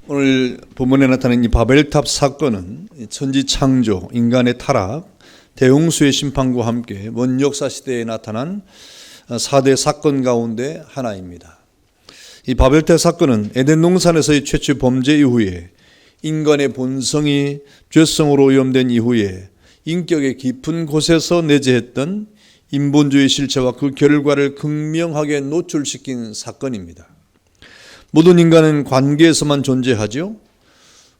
오늘 본문에 나타난 이 바벨탑 사건은 천지 창조, 인간의 타락, 대홍수의 심판과 함께 먼 역사 시대에 나타난 4대 사건 가운데 하나입니다. 이 바벨탑 사건은 에덴 동산에서의 최초 범죄 이후에 인간의 본성이 죄성으로 오염된 이후에 인격의 깊은 곳에서 내재했던 인본주의 실체와 그 결과를 극명하게 노출시킨 사건입니다. 모든 인간은 관계에서만 존재하죠.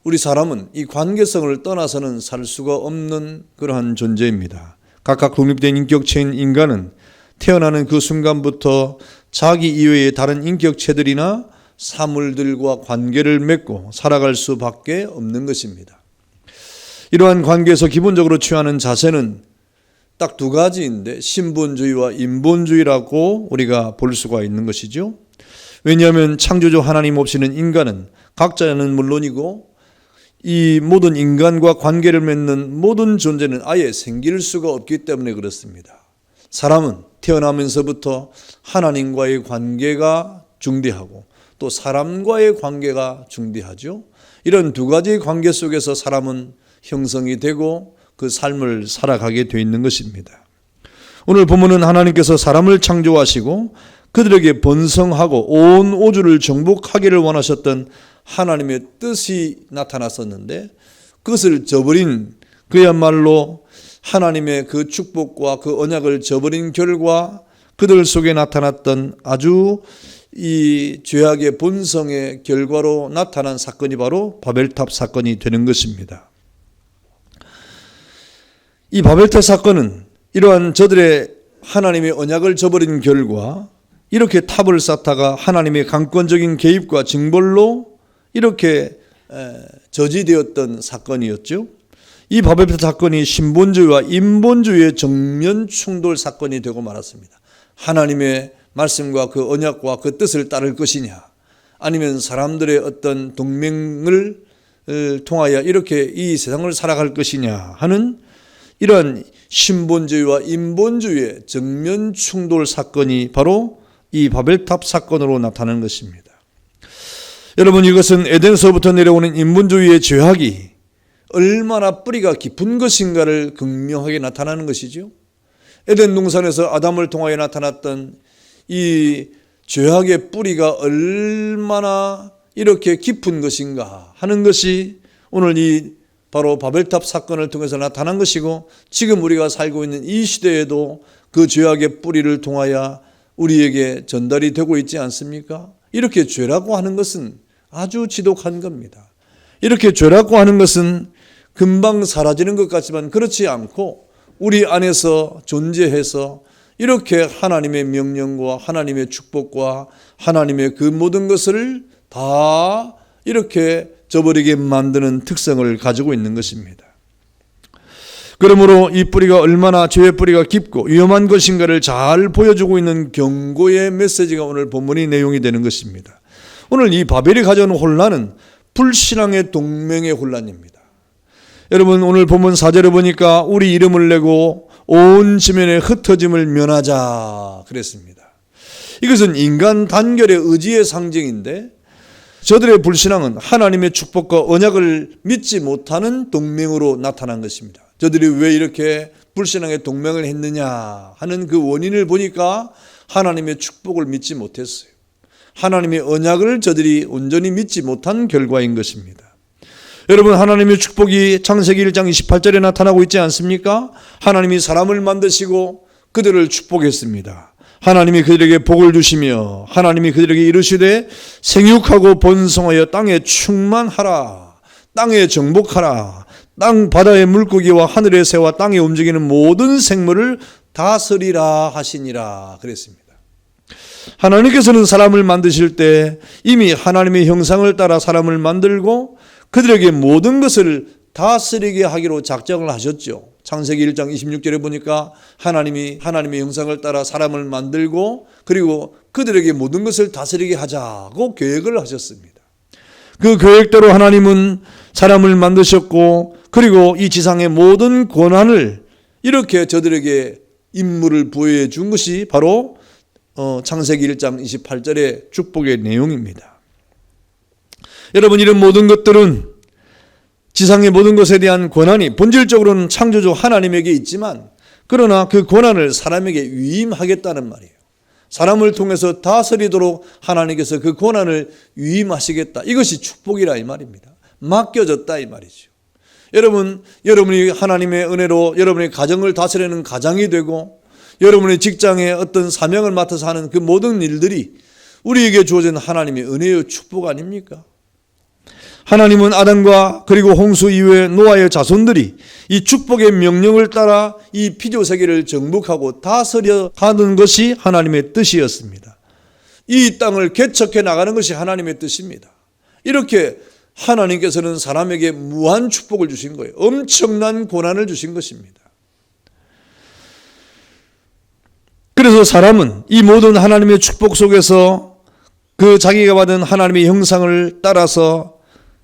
우리 사람은 이 관계성을 떠나서는 살 수가 없는 그러한 존재입니다. 각각 독립된 인격체인 인간은 태어나는 그 순간부터 자기 이외의 다른 인격체들이나 사물들과 관계를 맺고 살아갈 수밖에 없는 것입니다. 이러한 관계에서 기본적으로 취하는 자세는 딱 두 가지인데 신본주의와 인본주의라고 우리가 볼 수가 있는 것이죠. 왜냐하면 창조주 하나님 없이는 인간은 각자는 물론이고 이 모든 인간과 관계를 맺는 모든 존재는 아예 생길 수가 없기 때문에 그렇습니다. 사람은 태어나면서부터 하나님과의 관계가 중대하고 또 사람과의 관계가 중대하죠. 이런 두 가지 관계 속에서 사람은 형성이 되고 그 삶을 살아가게 되어 있는 것입니다. 오늘 본문은 하나님께서 사람을 창조하시고 그들에게 번성하고 온 우주를 정복하기를 원하셨던 하나님의 뜻이 나타났었는데 그것을 저버린 그야말로 하나님의 그 축복과 그 언약을 저버린 결과 그들 속에 나타났던 아주 이 죄악의 본성의 결과로 나타난 사건이 바로 바벨탑 사건이 되는 것입니다. 이 바벨탑 사건은 이러한 저들의 하나님의 언약을 저버린 결과 이렇게 탑을 쌓다가 하나님의 강권적인 개입과 징벌로 이렇게 저지되었던 사건이었죠. 이 바벨탑 사건이 신본주의와 인본주의의 정면 충돌 사건이 되고 말았습니다. 하나님의 말씀과 그 언약과 그 뜻을 따를 것이냐 아니면 사람들의 어떤 동맹을 통하여 이렇게 이 세상을 살아갈 것이냐 하는 이러한 신본주의와 인본주의의 정면 충돌 사건이 바로 이 바벨탑 사건으로 나타나는 것입니다. 여러분, 이것은 에덴서부터 내려오는 인본주의의 죄악이 얼마나 뿌리가 깊은 것인가를 극명하게 나타나는 것이죠. 에덴 동산에서 아담을 통하여 나타났던 이 죄악의 뿌리가 얼마나 이렇게 깊은 것인가 하는 것이 오늘 이 바로 바벨탑 사건을 통해서 나타난 것이고 지금 우리가 살고 있는 이 시대에도 그 죄악의 뿌리를 통하여 우리에게 전달이 되고 있지 않습니까? 이렇게 죄라고 하는 것은 아주 지독한 겁니다. 이렇게 죄라고 하는 것은 금방 사라지는 것 같지만 그렇지 않고 우리 안에서 존재해서 이렇게 하나님의 명령과 하나님의 축복과 하나님의 그 모든 것을 다 이렇게 저버리게 만드는 특성을 가지고 있는 것입니다. 그러므로 이 뿌리가 얼마나 죄의 뿌리가 깊고 위험한 것인가를 잘 보여주고 있는 경고의 메시지가 오늘 본문의 내용이 되는 것입니다. 오늘 이 바벨이 가져오는 혼란은 불신앙의 동맹의 혼란입니다. 여러분, 오늘 본문 4절에 보니까 우리 이름을 내고 온 지면에 흩어짐을 면하자 그랬습니다. 이것은 인간 단결의 의지의 상징인데 저들의 불신앙은 하나님의 축복과 언약을 믿지 못하는 동맹으로 나타난 것입니다. 저들이 왜 이렇게 불신앙의 동맹을 했느냐 하는 그 원인을 보니까 하나님의 축복을 믿지 못했어요. 하나님의 언약을 저들이 온전히 믿지 못한 결과인 것입니다. 여러분, 하나님의 축복이 창세기 1장 28절에 나타나고 있지 않습니까? 하나님이 사람을 만드시고 그들을 축복했습니다. 하나님이 그들에게 복을 주시며 하나님이 그들에게 이르시되 생육하고 번성하여 땅에 충만하라, 땅에 정복하라, 땅 바다의 물고기와 하늘의 새와 땅에 움직이는 모든 생물을 다스리라 하시니라 그랬습니다. 하나님께서는 사람을 만드실 때 이미 하나님의 형상을 따라 사람을 만들고 그들에게 모든 것을 다스리게 하기로 작정을 하셨죠. 창세기 1장 26절에 보니까 하나님이 하나님의 형상을 따라 사람을 만들고 그리고 그들에게 모든 것을 다스리게 하자고 계획을 하셨습니다. 그 계획대로 하나님은 사람을 만드셨고 그리고 이 지상의 모든 권한을 이렇게 저들에게 임무를 부여해 준 것이 바로 창세기 1장 28절의 축복의 내용입니다. 여러분, 이런 모든 것들은 지상의 모든 것에 대한 권한이 본질적으로는 창조주 하나님에게 있지만, 그러나 그 권한을 사람에게 위임하겠다는 말이에요. 사람을 통해서 다스리도록 하나님께서 그 권한을 위임하시겠다. 이것이 축복이라 이 말입니다. 맡겨졌다 이 말이죠. 여러분이 하나님의 은혜로 여러분의 가정을 다스리는 가장이 되고, 여러분의 직장에 어떤 사명을 맡아서 하는 그 모든 일들이 우리에게 주어진 하나님의 은혜의 축복 아닙니까? 하나님은 아담과 그리고 홍수 이후에 노아의 자손들이 이 축복의 명령을 따라 이 피조세계를 정복하고 다스려 가는 것이 하나님의 뜻이었습니다. 이 땅을 개척해 나가는 것이 하나님의 뜻입니다. 이렇게 하나님께서는 사람에게 무한 축복을 주신 거예요. 엄청난 고난을 주신 것입니다. 그래서 사람은 이 모든 하나님의 축복 속에서 그 자기가 받은 하나님의 형상을 따라서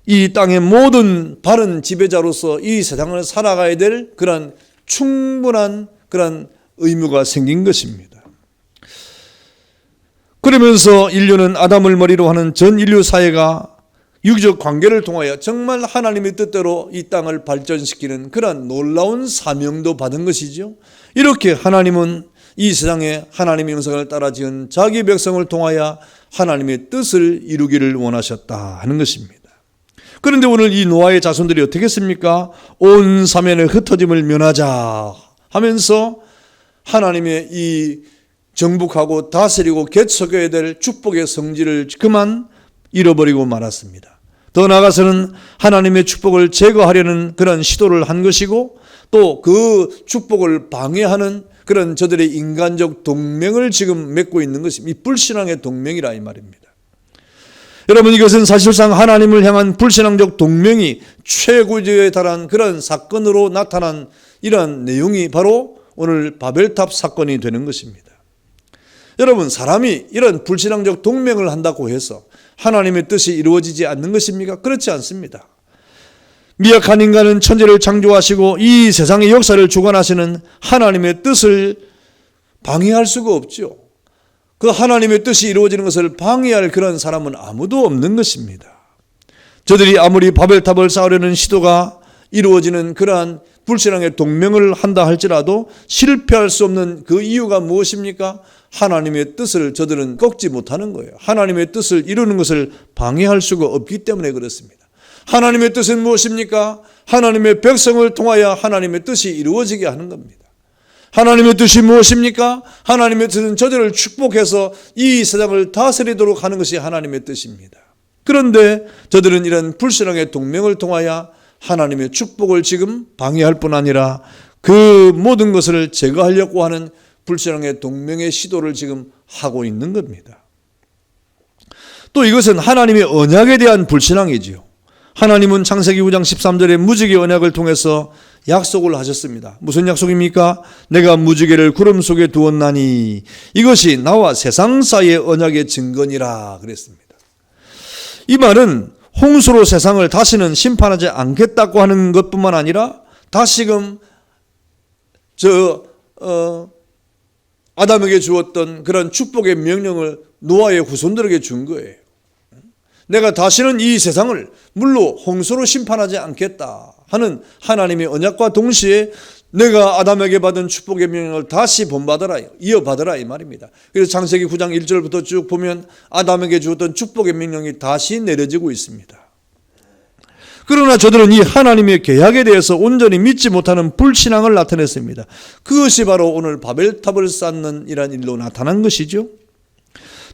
이 땅의 모든 바른 지배자로서 이 세상을 살아가야 될 그런 충분한 그런 의무가 생긴 것입니다. 그러면서 인류는 아담을 머리로 하는 전 인류 사회가 유기적 관계를 통하여 정말 하나님의 뜻대로 이 땅을 발전시키는 그런 놀라운 사명도 받은 것이죠. 이렇게 하나님은 이 세상에 하나님의 형상을 따라 지은 자기 백성을 통하여 하나님의 뜻을 이루기를 원하셨다 하는 것입니다. 그런데 오늘 이 노아의 자손들이 어떻게 했습니까? 온 사면의 흩어짐을 면하자 하면서 하나님의 이 정복하고 다스리고 개척해야 될 축복의 성질을 그만 잃어버리고 말았습니다. 더 나아가서는 하나님의 축복을 제거하려는 그런 시도를 한 것이고, 또 그 축복을 방해하는 그런 저들의 인간적 동맹을 지금 맺고 있는 것이 이 불신앙의 동맹이라 이 말입니다. 여러분, 이것은 사실상 하나님을 향한 불신앙적 동맹이 최고조에 달한 그런 사건으로 나타난 이러한 내용이 바로 오늘 바벨탑 사건이 되는 것입니다. 여러분, 사람이 이런 불신앙적 동맹을 한다고 해서 하나님의 뜻이 이루어지지 않는 것입니까? 그렇지 않습니다. 미약한 인간은 천지를 창조하시고 이 세상의 역사를 주관하시는 하나님의 뜻을 방해할 수가 없죠. 그 하나님의 뜻이 이루어지는 것을 방해할 그런 사람은 아무도 없는 것입니다. 저들이 아무리 바벨탑을 쌓으려는 시도가 이루어지는 그러한 불신앙의 동맹을 한다 할지라도 실패할 수 없는 그 이유가 무엇입니까? 하나님의 뜻을 저들은 꺾지 못하는 거예요. 하나님의 뜻을 이루는 것을 방해할 수가 없기 때문에 그렇습니다. 하나님의 뜻은 무엇입니까? 하나님의 백성을 통하여 하나님의 뜻이 이루어지게 하는 겁니다. 하나님의 뜻이 무엇입니까? 하나님의 뜻은 저들을 축복해서 이 세상을 다스리도록 하는 것이 하나님의 뜻입니다. 그런데 저들은 이런 불신앙의 동맹을 통하여 하나님의 축복을 지금 방해할 뿐 아니라 그 모든 것을 제거하려고 하는 불신앙의 동맹의 시도를 지금 하고 있는 겁니다. 또 이것은 하나님의 언약에 대한 불신앙이지요. 하나님은 창세기 9장 13절에 무지개 언약을 통해서 약속을 하셨습니다. 무슨 약속입니까? 내가 무지개를 구름 속에 두었나니 이것이 나와 세상 사이의 언약의 증거니라 그랬습니다. 이 말은 홍수로 세상을 다시는 심판하지 않겠다고 하는 것뿐만 아니라 다시금 아담에게 주었던 그런 축복의 명령을 노아의 후손들에게 준 거예요. 내가 다시는 이 세상을 물로 홍수로 심판하지 않겠다 하는 하나님의 언약과 동시에 내가 아담에게 받은 축복의 명령을 다시 본받아라, 이어받아라 이 말입니다. 그래서 창세기 9장 1절부터 쭉 보면 아담에게 주었던 축복의 명령이 다시 내려지고 있습니다. 그러나 저들은 이 하나님의 계약에 대해서 온전히 믿지 못하는 불신앙을 나타냈습니다. 그것이 바로 오늘 바벨탑을 쌓는 이란 일로 나타난 것이죠.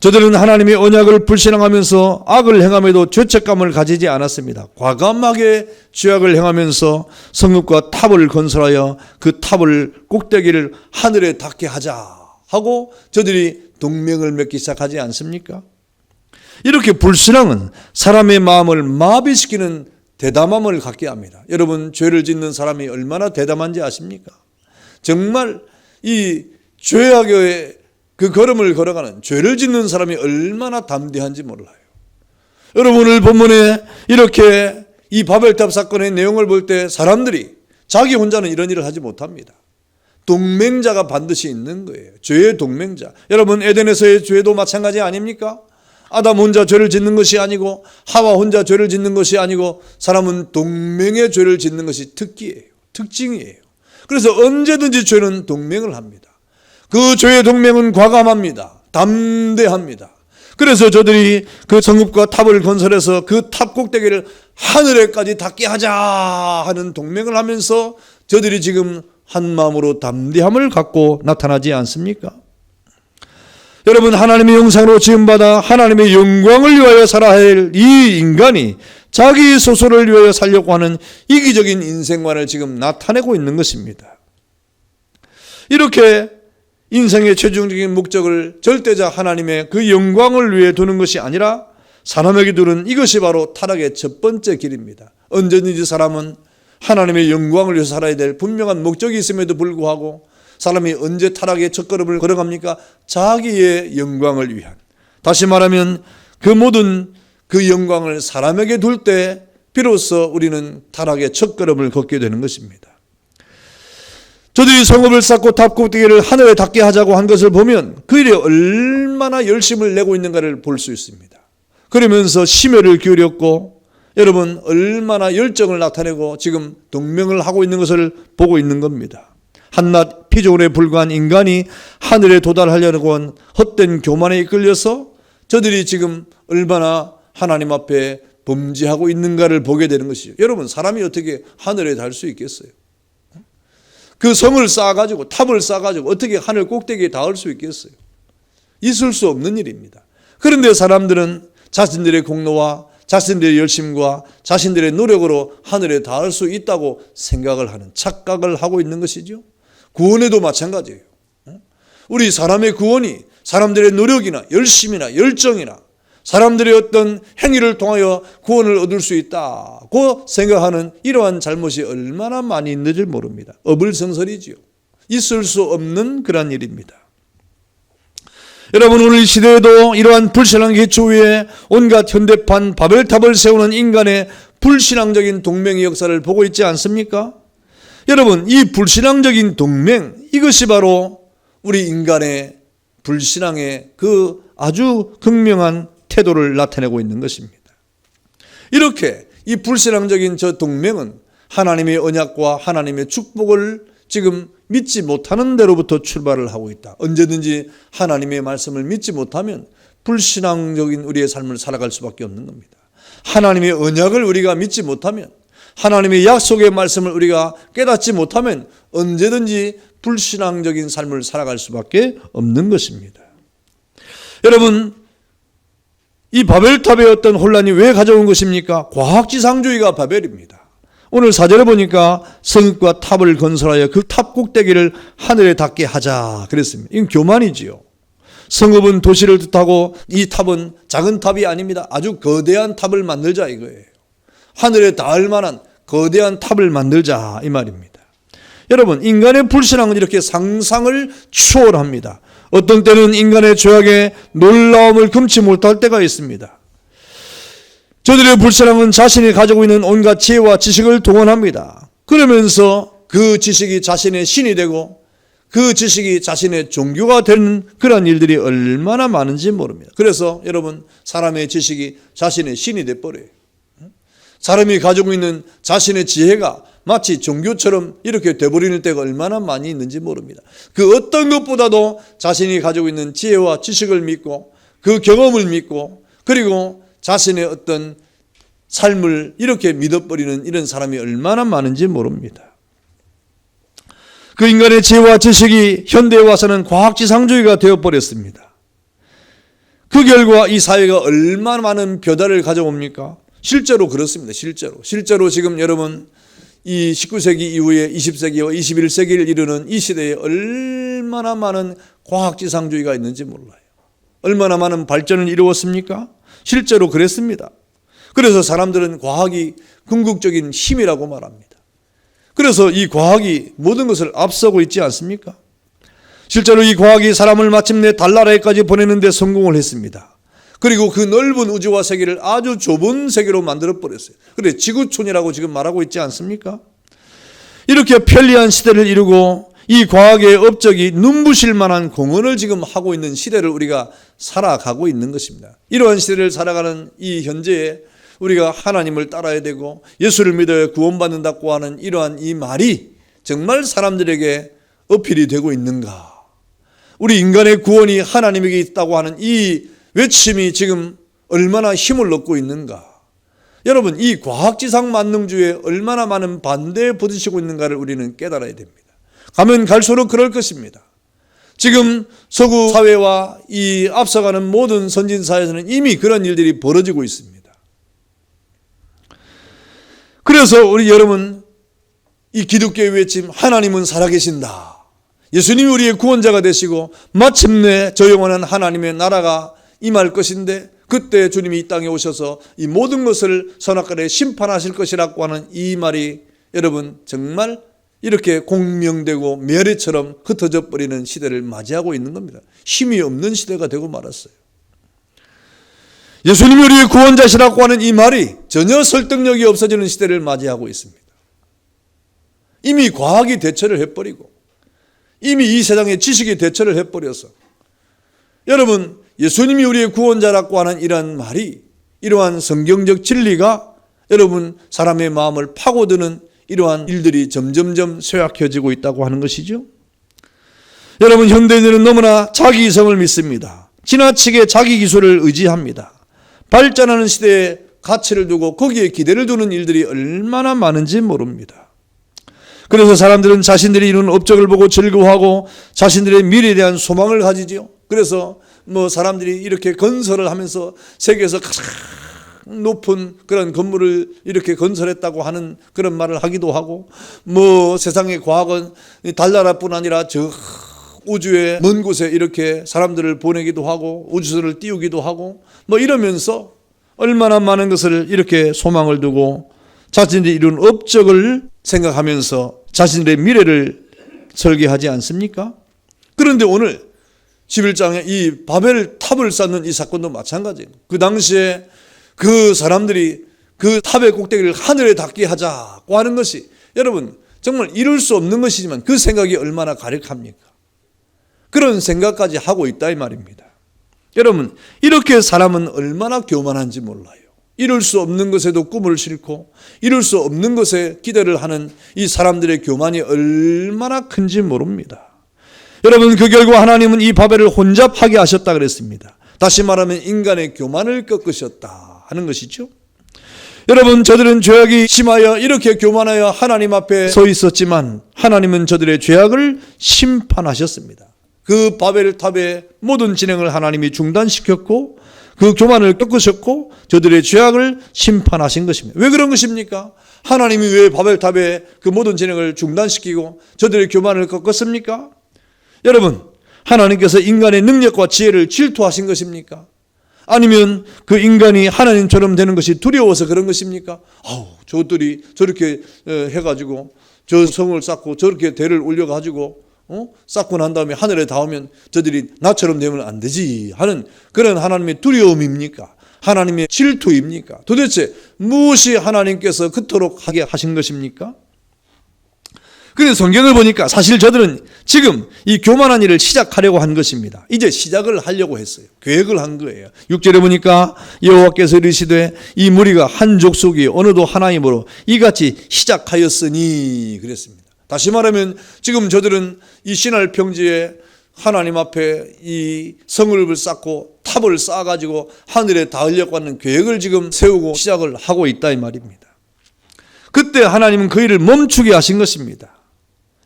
저들은 하나님의 언약을 불신앙하면서 악을 행함에도 죄책감을 가지지 않았습니다. 과감하게 죄악을 행하면서 성읍과 탑을 건설하여 그 탑을 꼭대기를 하늘에 닿게 하자 하고 저들이 동맹을 맺기 시작하지 않습니까? 이렇게 불신앙은 사람의 마음을 마비시키는 대담함을 갖게 합니다. 여러분, 죄를 짓는 사람이 얼마나 대담한지 아십니까? 정말 이 죄악의 그 걸음을 걸어가는 죄를 짓는 사람이 얼마나 담대한지 몰라요. 여러분, 오늘 본문에 이렇게 이 바벨탑 사건의 내용을 볼 때 사람들이 자기 혼자는 이런 일을 하지 못합니다. 동맹자가 반드시 있는 거예요. 죄의 동맹자. 여러분, 에덴에서의 죄도 마찬가지 아닙니까? 아담 혼자 죄를 짓는 것이 아니고 하와 혼자 죄를 짓는 것이 아니고 사람은 동맹의 죄를 짓는 것이 특징이에요. 그래서 언제든지 죄는 동맹을 합니다. 그 죄의 동맹은 과감합니다. 담대합니다. 그래서 저들이 그 성읍과 탑을 건설해서 그 탑 꼭대기를 하늘에까지 닿게 하자 하는 동맹을 하면서 저들이 지금 한 마음으로 담대함을 갖고 나타나지 않습니까? 여러분, 하나님의 형상으로 지음받아 하나님의 영광을 위하여 살아야 할 이 인간이 자기 소설을 위하여 살려고 하는 이기적인 인생관을 지금 나타내고 있는 것입니다. 이렇게 인생의 최종적인 목적을 절대자 하나님의 그 영광을 위해 두는 것이 아니라 사람에게 두는 이것이 바로 타락의 첫 번째 길입니다. 언제든지 사람은 하나님의 영광을 위해서 살아야 될 분명한 목적이 있음에도 불구하고 사람이 언제 타락의 첫걸음을 걸어갑니까? 자기의 영광을 위한. 다시 말하면 그 모든 그 영광을 사람에게 둘 때 비로소 우리는 타락의 첫걸음을 걷게 되는 것입니다. 저들이 성읍을 쌓고 탑 꼭대기를 하늘에 닿게 하자고 한 것을 보면 그 일에 얼마나 열심을 내고 있는가를 볼 수 있습니다. 그러면서 심혈을 기울였고 여러분 얼마나 열정을 나타내고 지금 동맹을 하고 있는 것을 보고 있는 겁니다. 한낱 피조물에 불과한 인간이 하늘에 도달하려고 한 헛된 교만에 이끌려서 저들이 지금 얼마나 하나님 앞에 범죄하고 있는가를 보게 되는 것이죠. 여러분, 사람이 어떻게 하늘에 달 수 있겠어요? 그 성을 쌓아가지고 탑을 쌓아가지고 어떻게 하늘 꼭대기에 닿을 수 있겠어요? 있을 수 없는 일입니다. 그런데 사람들은 자신들의 공로와 자신들의 열심과 자신들의 노력으로 하늘에 닿을 수 있다고 생각을 하는 착각을 하고 있는 것이죠. 구원에도 마찬가지예요. 우리 사람의 구원이 사람들의 노력이나 열심이나 열정이나 사람들의 어떤 행위를 통하여 구원을 얻을 수 있다고 생각하는 이러한 잘못이 얼마나 많이 있는지 모릅니다. 어불성설이지요. 있을 수 없는 그런 일입니다. 여러분, 오늘 시대에도 이러한 불신앙 기초 위에 온갖 현대판 바벨탑을 세우는 인간의 불신앙적인 동맹의 역사를 보고 있지 않습니까? 여러분, 이 불신앙적인 동맹, 이것이 바로 우리 인간의 불신앙의 그 아주 극명한 태도를 나타내고 있는 것입니다. 이렇게 이 불신앙적인 저 동맹은 하나님의 언약과 하나님의 축복을 지금 믿지 못하는 데로부터 출발을 하고 있다. 언제든지 하나님의 말씀을 믿지 못하면 불신앙적인 우리의 삶을 살아갈 수밖에 없는 겁니다. 하나님의 언약을 우리가 믿지 못하면, 하나님의 약속의 말씀을 우리가 깨닫지 못하면 언제든지 불신앙적인 삶을 살아갈 수밖에 없는 것입니다. 여러분, 이 바벨탑의 어떤 혼란이 왜 가져온 것입니까? 과학지상주의가 바벨입니다. 오늘 4절에 보니까 성읍과 탑을 건설하여 그 탑 꼭대기를 하늘에 닿게 하자 그랬습니다. 이건 교만이지요. 성읍은 도시를 뜻하고 이 탑은 작은 탑이 아닙니다. 아주 거대한 탑을 만들자 이거예요. 하늘에 닿을 만한 거대한 탑을 만들자 이 말입니다. 여러분, 인간의 불신앙은 이렇게 상상을 초월합니다. 어떤 때는 인간의 죄악의 놀라움을 금치 못할 때가 있습니다. 저들의 불신앙은 자신이 가지고 있는 온갖 지혜와 지식을 동원합니다. 그러면서 그 지식이 자신의 신이 되고 그 지식이 자신의 종교가 되는 그런 일들이 얼마나 많은지 모릅니다. 그래서 여러분, 사람의 지식이 자신의 신이 돼버려요. 사람이 가지고 있는 자신의 지혜가 마치 종교처럼 이렇게 돼버리는 때가 얼마나 많이 있는지 모릅니다. 그 어떤 것보다도 자신이 가지고 있는 지혜와 지식을 믿고 그 경험을 믿고 그리고 자신의 어떤 삶을 이렇게 믿어버리는 이런 사람이 얼마나 많은지 모릅니다. 그 인간의 지혜와 지식이 현대에 와서는 과학지상주의가 되어버렸습니다. 그 결과 이 사회가 얼마나 많은 변화를 가져옵니까? 실제로 그렇습니다. 실제로 지금 여러분 이 19세기 이후에 20세기와 21세기를 이루는 이 시대에 얼마나 많은 과학지상주의가 있는지 몰라요. 얼마나 많은 발전을 이루었습니까? 실제로 그랬습니다. 그래서 사람들은 과학이 궁극적인 힘이라고 말합니다. 그래서 이 과학이 모든 것을 앞서고 있지 않습니까? 실제로 이 과학이 사람을 마침내 달나라에까지 보내는 데 성공을 했습니다. 그리고 그 넓은 우주와 세계를 아주 좁은 세계로 만들어버렸어요. 그래 지구촌이라고 지금 말하고 있지 않습니까? 이렇게 편리한 시대를 이루고 이 과학의 업적이 눈부실 만한 공헌을 지금 하고 있는 시대를 우리가 살아가고 있는 것입니다. 이러한 시대를 살아가는 이 현재에 우리가 하나님을 따라야 되고 예수를 믿어야 구원받는다고 하는 이러한 이 말이 정말 사람들에게 어필이 되고 있는가? 우리 인간의 구원이 하나님에게 있다고 하는 이 외침이 지금 얼마나 힘을 얻고 있는가? 여러분, 이 과학지상 만능주의에 얼마나 많은 반대에 부딪히고 있는가를 우리는 깨달아야 됩니다. 가면 갈수록 그럴 것입니다. 지금 서구 사회와 이 앞서가는 모든 선진사회에서는 이미 그런 일들이 벌어지고 있습니다. 그래서 우리 여러분, 이 기독교의 외침, 하나님은 살아계신다. 예수님이 우리의 구원자가 되시고 마침내 저 영원한 하나님의 나라가 임할 것인데 그때 주님이 이 땅에 오셔서 이 모든 것을 선악과에 심판하실 것이라고 하는 이 말이 여러분 정말 이렇게 공명되고 멸해처럼 흩어져 버리는 시대를 맞이하고 있는 겁니다. 힘이 없는 시대가 되고 말았어요. 예수님이 우리의 구원자시라고 하는 이 말이 전혀 설득력이 없어지는 시대를 맞이하고 있습니다. 이미 과학이 대처를 해버리고 이미 이 세상의 지식이 대처를 해버려서 여러분, 예수님이 우리의 구원자라고 하는 이러한 말이, 이러한 성경적 진리가 여러분 사람의 마음을 파고드는 이러한 일들이 점점점 쇠약해지고 있다고 하는 것이죠. 여러분, 현대인들은 너무나 자기 이성을 믿습니다. 지나치게 자기 기술을 의지합니다. 발전하는 시대에 가치를 두고 거기에 기대를 두는 일들이 얼마나 많은지 모릅니다. 그래서 사람들은 자신들이 이룬 업적을 보고 즐거워하고 자신들의 미래에 대한 소망을 가지죠. 그래서 사람들이 이렇게 건설을 하면서 세계에서 가장 높은 그런 건물을 이렇게 건설했다고 하는 그런 말을 하기도 하고, 세상의 과학은 달나라뿐 아니라 저 우주의 먼 곳에 이렇게 사람들을 보내기도 하고 우주선을 띄우기도 하고 이러면서 얼마나 많은 것을 이렇게 소망을 두고 자신들이 이룬 업적을 생각하면서 자신들의 미래를 설계하지 않습니까? 그런데 오늘 11장에 이 바벨 탑을 쌓는 이 사건도 마찬가지예요. 그 당시에 그 사람들이 그 탑의 꼭대기를 하늘에 닿게 하자고 하는 것이 여러분 정말 이룰 수 없는 것이지만 그 생각이 얼마나 가력합니까? 그런 생각까지 하고 있다 이 말입니다. 여러분, 이렇게 사람은 얼마나 교만한지 몰라요. 이룰 수 없는 것에도 꿈을 싣고 이룰 수 없는 것에 기대를 하는 이 사람들의 교만이 얼마나 큰지 모릅니다. 여러분, 그 결과 하나님은 이 바벨을 혼잡하게 하셨다 그랬습니다. 다시 말하면 인간의 교만을 꺾으셨다 하는 것이죠. 여러분, 저들은 죄악이 심하여 이렇게 교만하여 하나님 앞에 서 있었지만 하나님은 저들의 죄악을 심판하셨습니다. 그 바벨 탑의 모든 진행을 하나님이 중단시켰고 그 교만을 꺾으셨고 저들의 죄악을 심판하신 것입니다. 왜 그런 것입니까? 하나님이 왜 바벨탑의 그 모든 진행을 중단시키고 저들의 교만을 꺾었습니까? 여러분, 하나님께서 인간의 능력과 지혜를 질투하신 것입니까? 아니면 그 인간이 하나님처럼 되는 것이 두려워서 그런 것입니까? 저들이 저렇게 해가지고 저 성을 쌓고 저렇게 대를 올려가지고 쌓고 난 다음에 하늘에 닿으면 저들이 나처럼 되면 안 되지 하는 그런 하나님의 두려움입니까? 하나님의 질투입니까? 도대체 무엇이 하나님께서 그토록 하게 하신 것입니까? 그런데 성경을 보니까 사실 저들은 지금 이 교만한 일을 시작하려고 한 것입니다. 이제 시작을 하려고 했어요. 계획을 한 거예요. 6절에 보니까 여호와께서 이르시되 이 무리가 한 족속이 어느도 하나님으로 이같이 시작하였으니 그랬습니다. 다시 말하면 지금 저들은 이 시날 평지에 하나님 앞에 이 성읍을 쌓고 탑을 쌓아가지고 하늘에 닿으려고 하는 계획을 지금 세우고 시작을 하고 있다 이 말입니다. 그때 하나님은 그 일을 멈추게 하신 것입니다.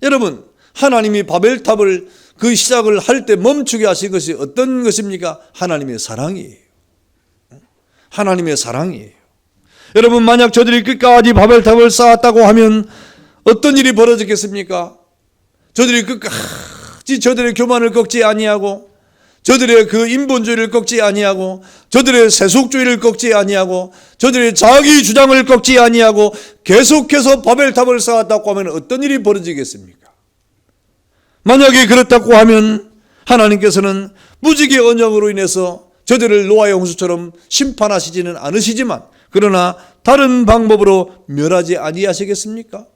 여러분, 하나님이 바벨탑을 그 시작을 할 때 멈추게 하신 것이 어떤 것입니까? 하나님의 사랑이에요. 하나님의 사랑이에요. 여러분, 만약 저들이 끝까지 바벨탑을 쌓았다고 하면 어떤 일이 벌어졌겠습니까? 저들이 끝까지 저들의 교만을 꺾지 아니하고 저들의 그 인본주의를 꺾지 아니하고 저들의 세속주의를 꺾지 아니하고 저들의 자기 주장을 꺾지 아니하고 계속해서 바벨탑을 쌓았다고 하면 어떤 일이 벌어지겠습니까? 만약에 그렇다고 하면 하나님께서는 무지개 언약으로 인해서 저들을 노아의 홍수처럼 심판하시지는 않으시지만 그러나 다른 방법으로 멸하지 아니하시겠습니까?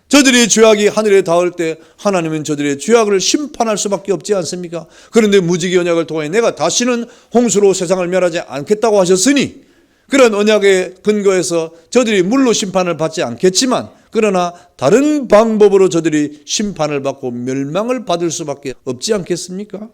저들의 죄악이 하늘에 닿을 때 하나님은 저들의 죄악을 심판할 수밖에 없지 않습니까? 그런데 무지개 언약을 통해 내가 다시는 홍수로 세상을 멸하지 않겠다고 하셨으니 그런 언약의 근거에서 저들이 물로 심판을 받지 않겠지만 그러나 다른 방법으로 저들이 심판을 받고 멸망을 받을 수밖에 없지 않겠습니까?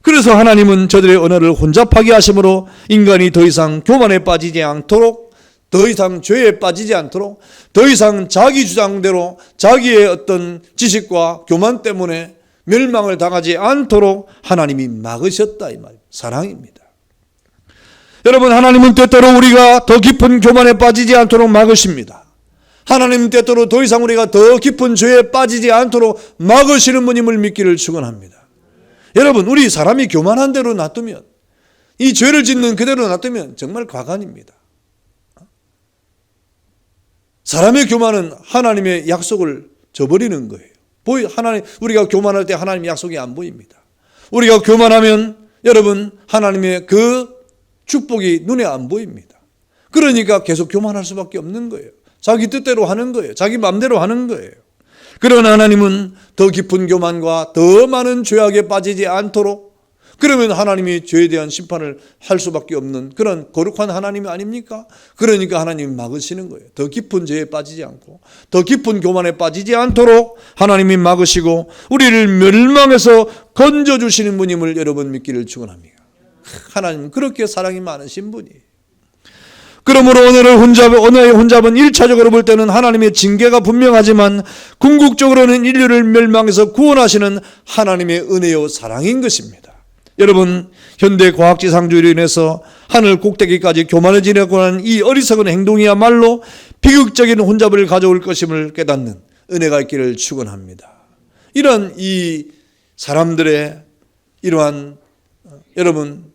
그래서 하나님은 저들의 언어를 혼잡하게 하심으로 인간이 더 이상 교만에 빠지지 않도록, 더 이상 죄에 빠지지 않도록, 더 이상 자기 주장대로 자기의 어떤 지식과 교만 때문에 멸망을 당하지 않도록 하나님이 막으셨다 이 말. 사랑입니다. 여러분, 하나님은 때때로 우리가 더 깊은 교만에 빠지지 않도록 막으십니다. 하나님 때때로 더 이상 우리가 더 깊은 죄에 빠지지 않도록 막으시는 분임을 믿기를 축원합니다. 여러분, 우리 사람이 교만한 대로 놔두면, 이 죄를 짓는 그대로 놔두면 정말 과간입니다. 사람의 교만은 하나님의 약속을 저버리는 거예요. 우리가 교만할 때 하나님의 약속이 안 보입니다. 우리가 교만하면 여러분, 하나님의 그 축복이 눈에 안 보입니다. 그러니까 계속 교만할 수밖에 없는 거예요. 자기 뜻대로 하는 거예요. 자기 마음대로 하는 거예요. 그러나 하나님은 더 깊은 교만과 더 많은 죄악에 빠지지 않도록, 그러면 하나님이 죄에 대한 심판을 할 수밖에 없는 그런 거룩한 하나님이 아닙니까? 그러니까 하나님이 막으시는 거예요. 더 깊은 죄에 빠지지 않고 더 깊은 교만에 빠지지 않도록 하나님이 막으시고 우리를 멸망에서 건져주시는 분임을 여러분 믿기를 축원합니다. 하나님은 그렇게 사랑이 많으신 분이에요. 그러므로 언어의 혼잡은 1차적으로 볼 때는 하나님의 징계가 분명하지만 궁극적으로는 인류를 멸망에서 구원하시는 하나님의 은혜요 사랑인 것입니다. 여러분, 현대 과학지상주의로 인해서 하늘 꼭대기까지 교만해지려고 하는 이 어리석은 행동이야말로 비극적인 혼잡을 가져올 것임을 깨닫는 은혜가 있기를 축원합니다. 이런 이 사람들의 이러한 여러분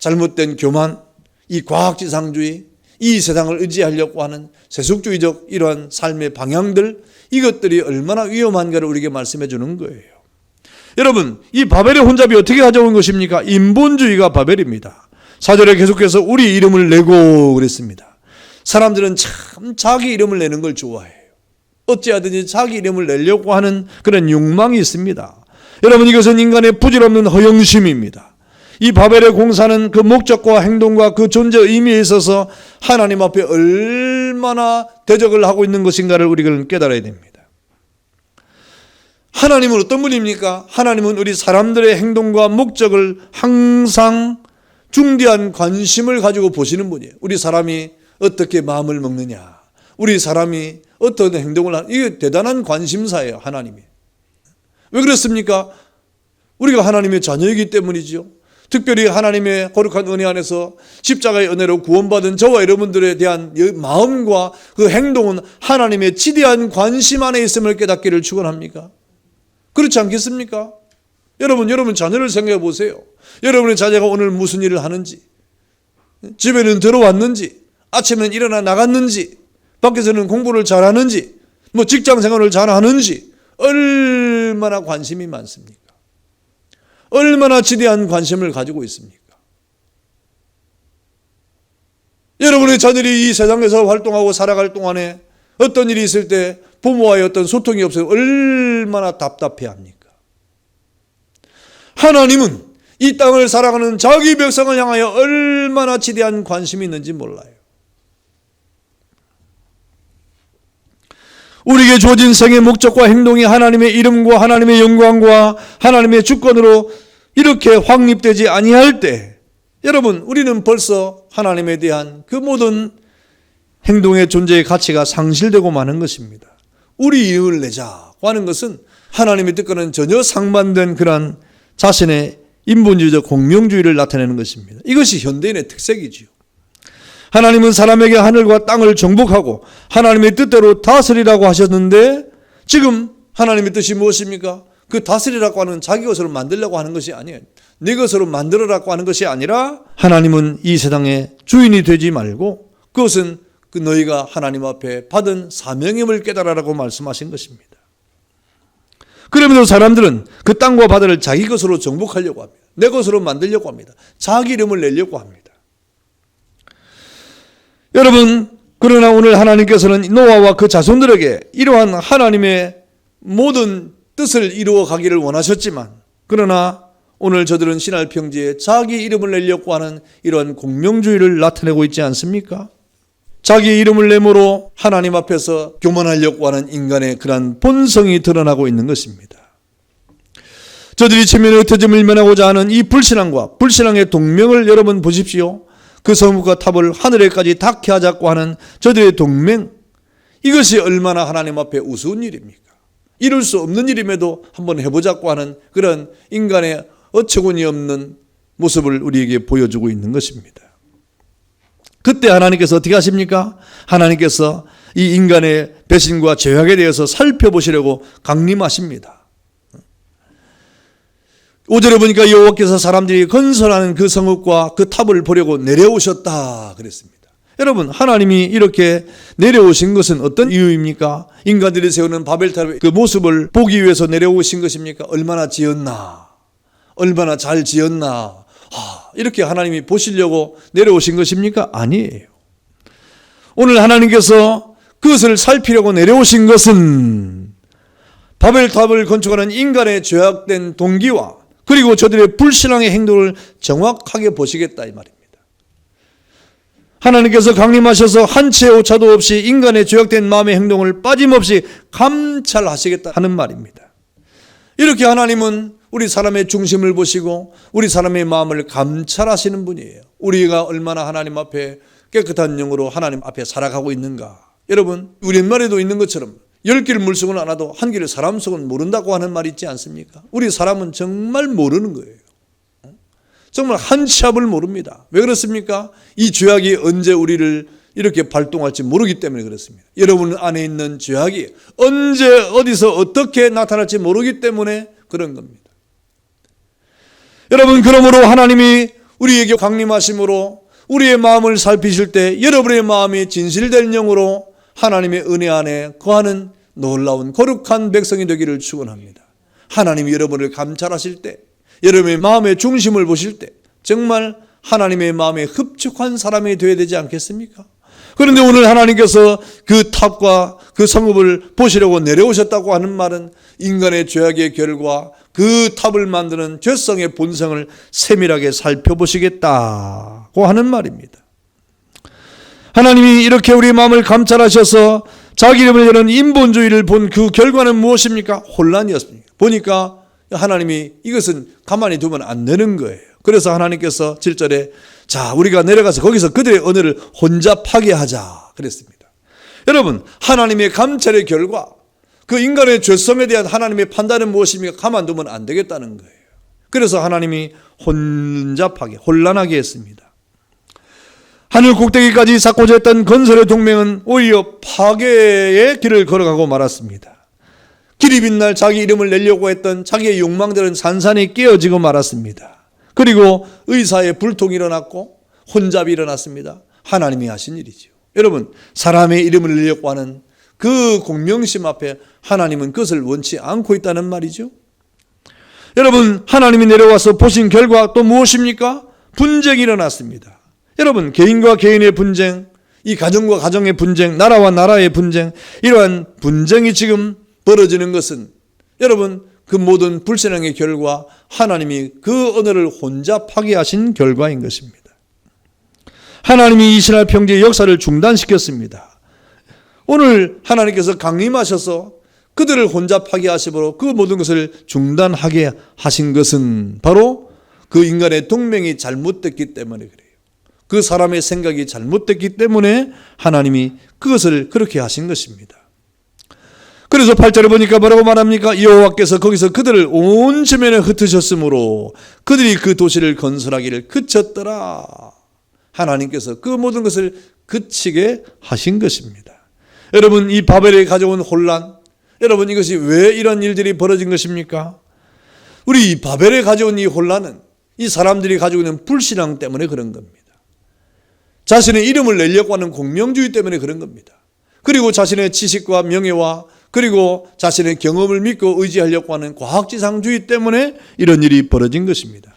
잘못된 교만, 이 과학지상주의, 이 세상을 의지하려고 하는 세속주의적 이러한 삶의 방향들, 이것들이 얼마나 위험한가를 우리에게 말씀해 주는 거예요. 여러분, 이 바벨의 혼잡이 어떻게 가져온 것입니까? 인본주의가 바벨입니다. 4절에 계속해서 우리 이름을 내고 그랬습니다. 사람들은 참 자기 이름을 내는 걸 좋아해요. 어찌하든지 자기 이름을 내려고 하는 그런 욕망이 있습니다. 여러분, 이것은 인간의 부질없는 허영심입니다. 이 바벨의 공사는 그 목적과 행동과 그 존재 의미에 있어서 하나님 앞에 얼마나 대적을 하고 있는 것인가를 우리가 깨달아야 됩니다. 하나님은 어떤 분입니까? 하나님은 우리 사람들의 행동과 목적을 항상 중대한 관심을 가지고 보시는 분이에요. 우리 사람이 어떻게 마음을 먹느냐, 우리 사람이 어떤 행동을 하느냐, 이게 대단한 관심사예요. 하나님이. 왜 그렇습니까? 우리가 하나님의 자녀이기 때문이죠. 특별히 하나님의 거룩한 은혜 안에서 십자가의 은혜로 구원받은 저와 여러분들에 대한 마음과 그 행동은 하나님의 지대한 관심 안에 있음을 깨닫기를 축원합니까? 그렇지 않겠습니까? 여러분 자녀를 생각해 보세요. 여러분의 자녀가 오늘 무슨 일을 하는지, 집에는 들어왔는지, 아침에는 일어나 나갔는지, 밖에서는 공부를 잘하는지, 직장 생활을 잘하는지 얼마나 관심이 많습니까? 얼마나 지대한 관심을 가지고 있습니까? 여러분의 자녀들이 이 세상에서 활동하고 살아갈 동안에 어떤 일이 있을 때 부모와의 어떤 소통이 없어요. 얼마나 답답해합니까? 하나님은 이 땅을 살아가는 자기 백성을 향하여 얼마나 지대한 관심이 있는지 몰라요. 우리에게 주어진 생의 목적과 행동이 하나님의 이름과 하나님의 영광과 하나님의 주권으로 이렇게 확립되지 아니할 때, 여러분, 우리는 벌써 하나님에 대한 그 모든 행동의 존재의 가치가 상실되고 마는 것입니다. 우리 이름을 내자고 하는 것은 하나님의 뜻과는 전혀 상반된 그러한 자신의 인본주의적 공명주의를 나타내는 것입니다. 이것이 현대인의 특색이지요. 하나님은 사람에게 하늘과 땅을 정복하고 하나님의 뜻대로 다스리라고 하셨는데, 지금 하나님의 뜻이 무엇입니까? 그 다스리라고 하는 자기 것으로 만들려고 하는 것이 아니에요. 네 것으로 만들어라고 하는 것이 아니라, 하나님은 이 세상의 주인이 되지 말고 그것은 그 너희가 하나님 앞에 받은 사명임을 깨달으라고 말씀하신 것입니다. 그러면서 사람들은 그 땅과 바다를 자기 것으로 정복하려고 합니다. 내 것으로 만들려고 합니다. 자기 이름을 내려고 합니다. 여러분, 그러나 오늘 하나님께서는 노아와 그 자손들에게 이러한 하나님의 모든 뜻을 이루어 가기를 원하셨지만, 그러나 오늘 저들은 신할 평지에 자기 이름을 내려고 하는 이러한 공명주의를 나타내고 있지 않습니까? 자기 이름을 내므로 하나님 앞에서 교만하려고 하는 인간의 그러한 본성이 드러나고 있는 것입니다. 저들이 체면에 흩어짐을 면하고자 하는 이 불신앙과 불신앙의 동맹을 여러분 보십시오. 그 성읍과 탑을 하늘에까지 닿게 하자고 하는 저들의 동맹, 이것이 얼마나 하나님 앞에 우스운 일입니까? 이룰 수 없는 일임에도 한번 해보자고 하는 그런 인간의 어처구니 없는 모습을 우리에게 보여주고 있는 것입니다. 그때 하나님께서 어떻게 하십니까? 하나님께서 이 인간의 배신과 죄악에 대해서 살펴보시려고 강림하십니다. 5절에 보니까 여호와께서 사람들이 건설하는 그 성읍과 그 탑을 보려고 내려오셨다 그랬습니다. 여러분, 하나님이 이렇게 내려오신 것은 어떤 이유입니까? 인간들이 세우는 바벨탑의 그 모습을 보기 위해서 내려오신 것입니까? 얼마나 지었나, 얼마나 잘 지었나, 이렇게 하나님이 보시려고 내려오신 것입니까? 아니에요. 오늘 하나님께서 그것을 살피려고 내려오신 것은 바벨탑을 건축하는 인간의 죄악된 동기와 그리고 저들의 불신앙의 행동을 정확하게 보시겠다 이 말입니다. 하나님께서 강림하셔서 한 치의 오차도 없이 인간의 죄악된 마음의 행동을 빠짐없이 감찰하시겠다 하는 말입니다. 이렇게 하나님은 우리 사람의 중심을 보시고 우리 사람의 마음을 감찰하시는 분이에요. 우리가 얼마나 하나님 앞에 깨끗한 영으로 하나님 앞에 살아가고 있는가. 여러분, 우리 옛말에도 있는 것처럼 10길 물속은 알아도 한 길을 사람 속은 모른다고 하는 말이 있지 않습니까? 우리 사람은 정말 모르는 거예요. 정말 한 치 앞을 모릅니다. 왜 그렇습니까? 이 죄악이 언제 우리를 이렇게 발동할지 모르기 때문에 그렇습니다. 여러분 안에 있는 죄악이 언제 어디서 어떻게 나타날지 모르기 때문에 그런 겁니다. 여러분, 그러므로 하나님이 우리에게 강림하심으로 우리의 마음을 살피실 때 여러분의 마음이 진실된 영으로 하나님의 은혜 안에 거하는 놀라운 거룩한 백성이 되기를 축원합니다. 하나님이 여러분을 감찰하실 때, 여러분의 마음의 중심을 보실 때 정말 하나님의 마음에 흡족한 사람이 되어야 되지 않겠습니까? 그런데 오늘 하나님께서 그 탑과 그 성읍을 보시려고 내려오셨다고 하는 말은 인간의 죄악의 결과 그 탑을 만드는 죄성의 본성을 세밀하게 살펴보시겠다고 하는 말입니다. 하나님이 이렇게 우리 마음을 감찰하셔서 자기 이름을 여는 인본주의를 본 그 결과는 무엇입니까? 혼란이었습니다. 보니까 하나님이 이것은 가만히 두면 안 되는 거예요. 그래서 하나님께서 7절에 자, 우리가 내려가서 거기서 그들의 언어를 혼잡하게 하자 그랬습니다. 여러분, 하나님의 감찰의 결과 그 인간의 죄성에 대한 하나님의 판단은 무엇입니까? 가만두면 안 되겠다는 거예요. 그래서 하나님이 혼잡하게, 혼란하게 했습니다. 하늘 꼭대기까지 쌓고자 했던 건설의 동맹은 오히려 파괴의 길을 걸어가고 말았습니다. 길이 빛날 자기 이름을 내려고 했던 자기의 욕망들은 산산이 깨어지고 말았습니다. 그리고 의사의 불통이 일어났고 혼잡이 일어났습니다. 하나님이 하신 일이죠. 여러분, 사람의 이름을 내려고 하는 그 공명심 앞에 하나님은 그것을 원치 않고 있다는 말이죠. 여러분, 하나님이 내려와서 보신 결과 또 무엇입니까? 분쟁이 일어났습니다. 여러분, 개인과 개인의 분쟁, 이 가정과 가정의 분쟁, 나라와 나라의 분쟁, 이러한 분쟁이 지금 벌어지는 것은 여러분, 그 모든 불신앙의 결과 하나님이 그 언어를 혼잡하게 하신 결과인 것입니다. 하나님이 이 신할 평지의 역사를 중단시켰습니다. 오늘 하나님께서 강림하셔서 그들을 혼잡하게 하심으로 그 모든 것을 중단하게 하신 것은 바로 그 인간의 동맹이 잘못됐기 때문에 그래요. 그 사람의 생각이 잘못됐기 때문에 하나님이 그것을 그렇게 하신 것입니다. 그래서 8절에 보니까 뭐라고 말합니까? 여호와께서 거기서 그들을 온 지면에 흩으셨으므로 그들이 그 도시를 건설하기를 그쳤더라. 하나님께서 그 모든 것을 그치게 하신 것입니다. 여러분, 이 바벨이 가져온 혼란, 여러분, 이것이 왜 이런 일들이 벌어진 것입니까? 우리 이 바벨에 가져온 이 혼란은 이 사람들이 가지고 있는 불신앙 때문에 그런 겁니다. 자신의 이름을 내려고 하는 공명주의 때문에 그런 겁니다. 그리고 자신의 지식과 명예와 그리고 자신의 경험을 믿고 의지하려고 하는 과학지상주의 때문에 이런 일이 벌어진 것입니다.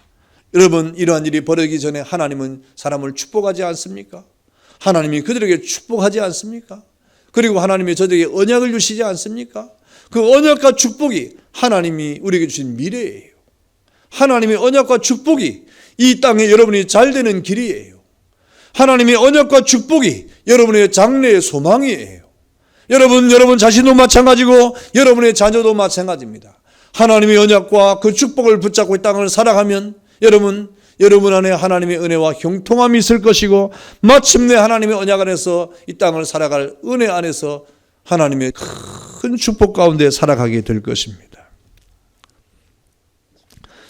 여러분, 이러한 일이 벌어지기 전에 하나님은 사람을 축복하지 않습니까? 하나님이 그들에게 축복하지 않습니까? 그리고 하나님이 저들에게 언약을 주시지 않습니까? 그 언약과 축복이 하나님이 우리에게 주신 미래예요. 하나님의 언약과 축복이 이 땅에 여러분이 잘 되는 길이에요. 하나님의 언약과 축복이 여러분의 장래의 소망이에요. 여러분 자신도 마찬가지고 여러분의 자녀도 마찬가지입니다. 하나님의 언약과 그 축복을 붙잡고 이 땅을 살아가면 여러분 안에 하나님의 은혜와 형통함이 있을 것이고 마침내 하나님의 언약 안에서 이 땅을 살아갈 은혜 안에서 하나님의 큰 축복 가운데 살아가게 될 것입니다.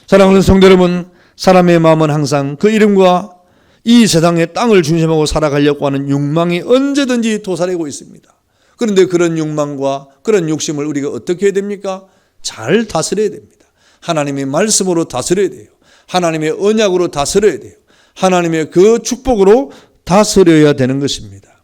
사랑하는 성도 여러분, 사람의 마음은 항상 그 이름과 이 세상의 땅을 중심하고 살아가려고 하는 욕망이 언제든지 도사리고 있습니다. 그런데 그런 욕망과 그런 욕심을 우리가 어떻게 해야 됩니까? 잘 다스려야 됩니다. 하나님의 말씀으로 다스려야 돼요. 하나님의 언약으로 다스려야 돼요. 하나님의 그 축복으로 다스려야 되는 것입니다.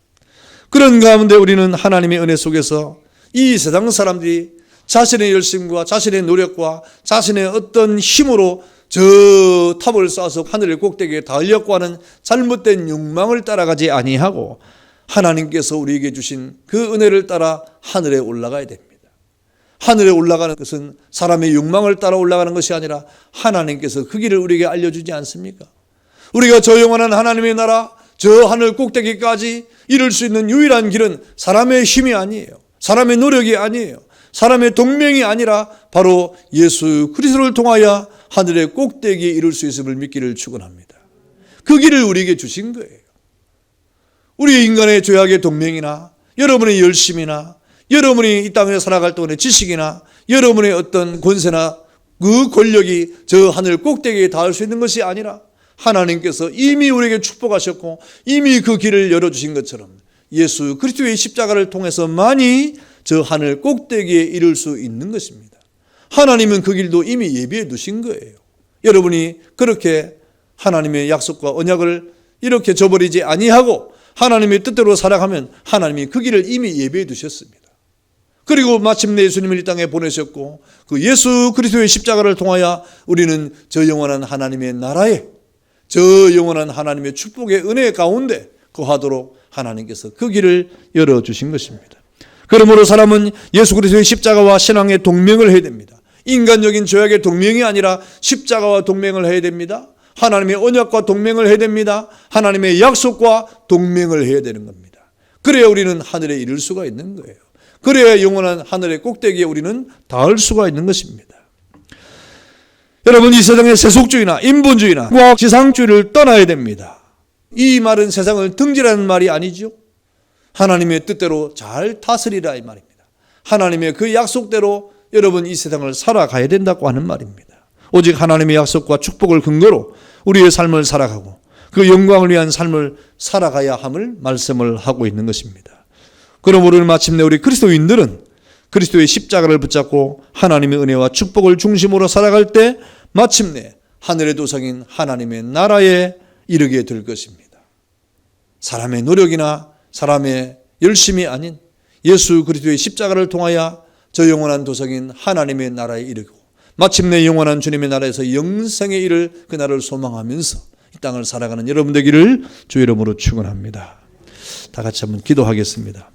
그런 가운데 우리는 하나님의 은혜 속에서 이 세상 사람들이 자신의 열심과 자신의 노력과 자신의 어떤 힘으로 저 탑을 쌓아서 하늘의 꼭대기에 닿으려고 하는 잘못된 욕망을 따라가지 아니하고 하나님께서 우리에게 주신 그 은혜를 따라 하늘에 올라가야 됩니다. 하늘에 올라가는 것은 사람의 욕망을 따라 올라가는 것이 아니라 하나님께서 그 길을 우리에게 알려주지 않습니까? 우리가 저 영원한 하나님의 나라, 저 하늘 꼭대기까지 이룰 수 있는 유일한 길은 사람의 힘이 아니에요. 사람의 노력이 아니에요. 사람의 동맹이 아니라 바로 예수 그리스도를 통하여 하늘의 꼭대기에 이룰 수 있음을 믿기를 축원합니다. 그 길을 우리에게 주신 거예요. 우리 인간의 죄악의 동맹이나 여러분의 열심이나 여러분이 이 땅에 살아갈 동안의 지식이나 여러분의 어떤 권세나 그 권력이 저 하늘 꼭대기에 닿을 수 있는 것이 아니라 하나님께서 이미 우리에게 축복하셨고 이미 그 길을 열어주신 것처럼 예수 그리스도의 십자가를 통해서만이 저 하늘 꼭대기에 이룰 수 있는 것입니다. 하나님은 그 길도 이미 예비해 두신 거예요. 여러분이 그렇게 하나님의 약속과 언약을 이렇게 저버리지 아니하고 하나님의 뜻대로 살아가면 하나님이 그 길을 이미 예비해 두셨습니다. 그리고 마침내 예수님을 이 땅에 보내셨고 그 예수 그리스도의 십자가를 통하여 우리는 저 영원한 하나님의 나라에 저 영원한 하나님의 축복의 은혜 가운데 거하도록 하나님께서 그 길을 열어주신 것입니다. 그러므로 사람은 예수 그리스도의 십자가와 신앙의 동맹을 해야 됩니다. 인간적인 죄악의 동맹이 아니라 십자가와 동맹을 해야 됩니다. 하나님의 언약과 동맹을 해야 됩니다. 하나님의 약속과 동맹을 해야 되는 겁니다. 그래야 우리는 하늘에 이를 수가 있는 거예요. 그래야 영원한 하늘의 꼭대기에 우리는 닿을 수가 있는 것입니다. 여러분, 이 세상의 세속주의나 인본주의나 과학지상주의를 떠나야 됩니다. 이 말은 세상을 등지라는 말이 아니죠. 하나님의 뜻대로 잘 다스리라 이 말입니다. 하나님의 그 약속대로 여러분 이 세상을 살아가야 된다고 하는 말입니다. 오직 하나님의 약속과 축복을 근거로 우리의 삶을 살아가고 그 영광을 위한 삶을 살아가야 함을 말씀을 하고 있는 것입니다. 그러므로 마침내 우리 그리스도인들은 그리스도의 십자가를 붙잡고 하나님의 은혜와 축복을 중심으로 살아갈 때 마침내 하늘의 도성인 하나님의 나라에 이르게 될 것입니다. 사람의 노력이나 사람의 열심이 아닌 예수 그리스도의 십자가를 통하여 저 영원한 도성인 하나님의 나라에 이르고 마침내 영원한 주님의 나라에서 영생에 이를 그 날을 소망하면서 이 땅을 살아가는 여러분 되기를 주의 이름으로 축원합니다. 다 같이 한번 기도하겠습니다.